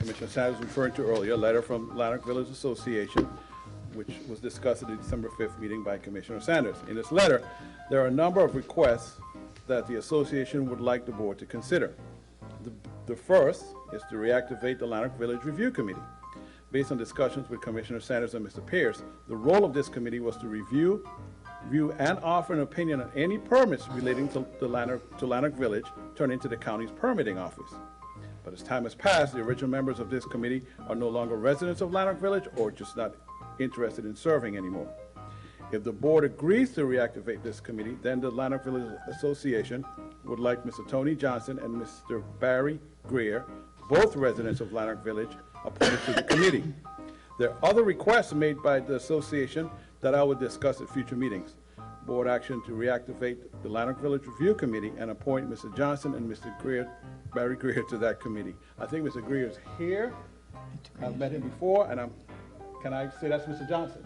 Commissioner Sanders referring to earlier, a letter from Lanark Village Association, which was discussed at the December 5th meeting by Commissioner Sanders. In this letter, there are a number of requests that the association would like the board to consider. The first is to reactivate the Lanark Village Review Committee. Based on discussions with Commissioner Sanders and Mr. Pierce, the role of this committee was to review and offer an opinion on any permits relating to Lanark Village turned into the county's permitting office. But as time has passed, the original members of this committee are no longer residents of Lanark Village or just not interested in serving anymore. If the board agrees to reactivate this committee, then the Lanark Village Association would like Mr. Tony Johnson and Mr. Barry Greer, both residents of Lanark Village, appointed to the committee. There are other requests made by the association that I will discuss at future meetings. Board action to reactivate the Lanark Village Review Committee and appoint Mr. Johnson and Mr. Greer, Barry Greer, to that committee. I think Mr. Greer is here. I've met him before, and can I say that's Mr. Johnson?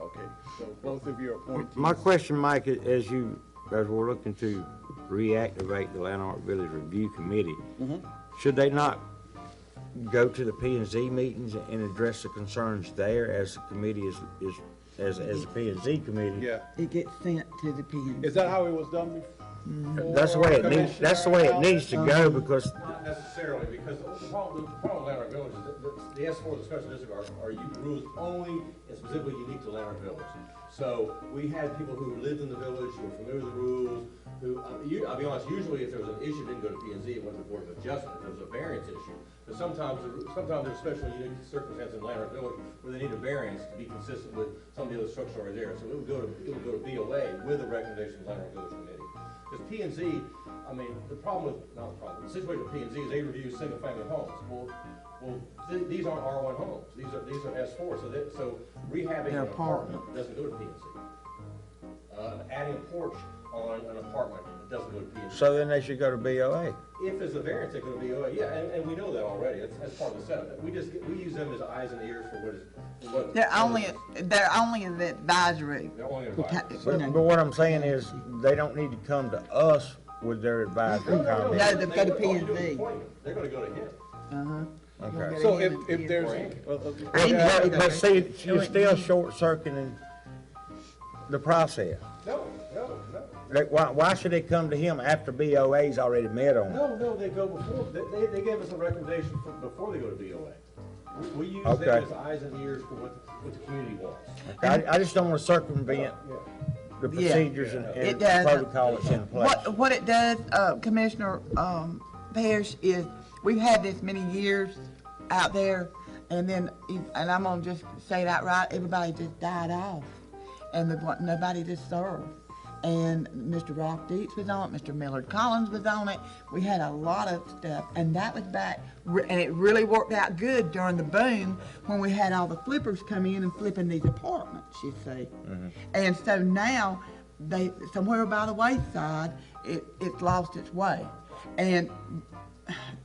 Okay, so both of you are appointees. My question, Mike, as we're looking to reactivate the Lanark Village Review Committee, should they not go to the P&Z meetings and address the concerns there as the committee as a P&Z committee? Yeah. It gets sent to the P&Z. Is that how it was done before? That's the way it needs. That's the way it needs to go, because Not necessarily, because the problem with Lanark Village is that the S4 discussion district are rules only and specifically unique to Lanark Village. So we had people who lived in the village, who were familiar with the rules, who, I'll be honest, usually if there was an issue, it didn't go to P&Z, it went to the Board of Adjustment. If there was a variance issue. But sometimes there's special unique circumstances in Lanark Village where they need a variance to be consistent with some of the other structures already there. So it would go to BOA with a recommendation of the Lanark Village Committee. Because P&Z, I mean, the situation with P&Z is they review single-family homes. Well, these aren't R1 homes. These are S4. So rehabbing an apartment doesn't go to P&Z. Adding a porch on an apartment doesn't go to P&Z. so then they should go to BOA. If there's a variance, they go to BOA. Yeah, and we know that already. That's part of the setup. We use them as eyes and ears for what They're only in the advisory. They're only advisory. But what I'm saying is, they don't need to come to us with their advisory comments. No, they go to P&Z. They're going to go to him. Okay. So if there's... But see, you're still short-circuiting the process. No. Why should they come to him after BOA's already met on it? No, they go before. They gave us a recommendation before they go to BOA. We use Okay. them as eyes and ears for what the community wants. Okay, I just don't want to circumvent the procedures and It does. protocol that's in place. What it does, Commissioner Parrish, is we've had this many years out there, and I'm gonna just say that right, everybody just died off, and nobody just served. And Mr. Rock Dietz was on it, Mr. Millard Collins was on it. We had a lot of stuff, and that was back, and it really worked out good during the boom when we had all the flippers come in and flipping these apartments, you see. And so now, somewhere by the wayside, it's lost its way. And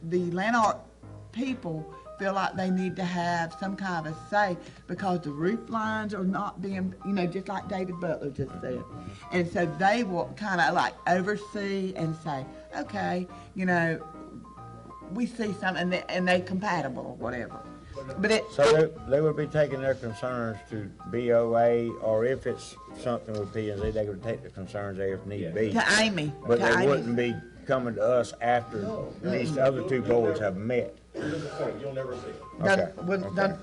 the Lanark people feel like they need to have some kind of a say because the roof lines are not being, just like David Butler just said. And so they will kind of like oversee and say, okay, we see something and they compatible or whatever. But So they would be taking their concerns to BOA, or if it's something with P&Z, they would take the concerns there if need be. to Amy. But to they Amy. wouldn't be coming to us after these other two boards have met. You'll never see them. Okay.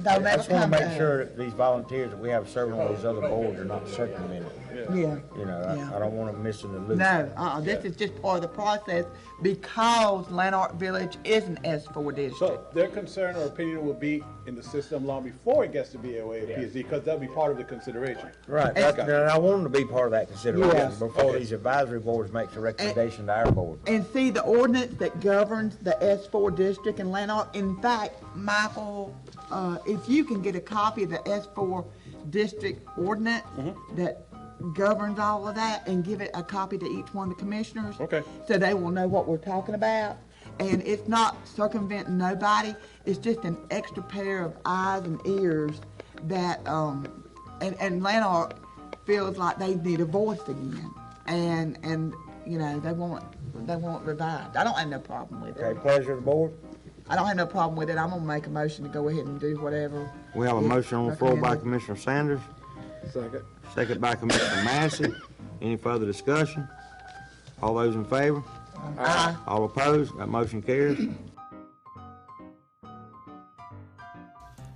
I That's just want to make sure that these volunteers that we have serving on these other boards are not circumvented. Yeah. I don't want them missing the loop. No, this is just part of the process because Lanark Village is an S4 district. So their concern or opinion will be in the system long before it gets to BOA or PZ, because that'll be part of the consideration. Right, and I want them to be part of that consideration before these advisory boards make a recommendation to our board. And see, the ordinance that governs the S4 district in Lanark, in fact, Michael, if you can get a copy of the S4 district ordinance that governs all of that and give it a copy to each one of the commissioners. Okay. So they will know what we're talking about. And it's not circumventing nobody, it's just an extra pair of eyes and ears that, and Lanark feels like they need a voice again. And they want revived. I don't have no problem with it. Okay, pleasure of the board? I don't have no problem with it. I'm gonna make a motion to go ahead and do whatever. We have a motion on the floor by Recommended. Commissioner Sanders, Second. second by Commissioner Massey. Any further discussion? All those in favor? Aye. All opposed? That motion carries.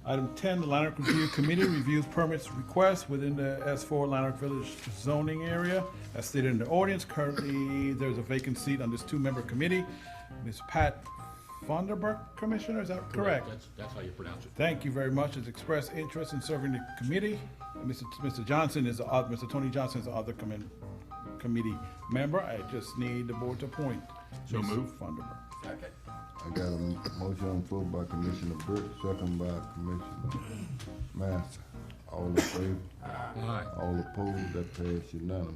Item 10, the Lanark Review Committee reviews permits requests within the S4 Lanark Village zoning area. As stated in the ordinance, currently there's a vacant seat on this two-member committee. Ms. Pat Vonderburg, Commissioner, is that correct? That's how you pronounce it. Thank you very much. Has expressed interest in serving the committee. Mr. Johnson is, Mr. Tony Johnson is the other committee member. I just need the board to appoint. So Ms. move. Vonderburg. I got a motion on the floor by Commissioner Burke, second by Commissioner Master. All in favor? Aye. All opposed? That passed unanimous.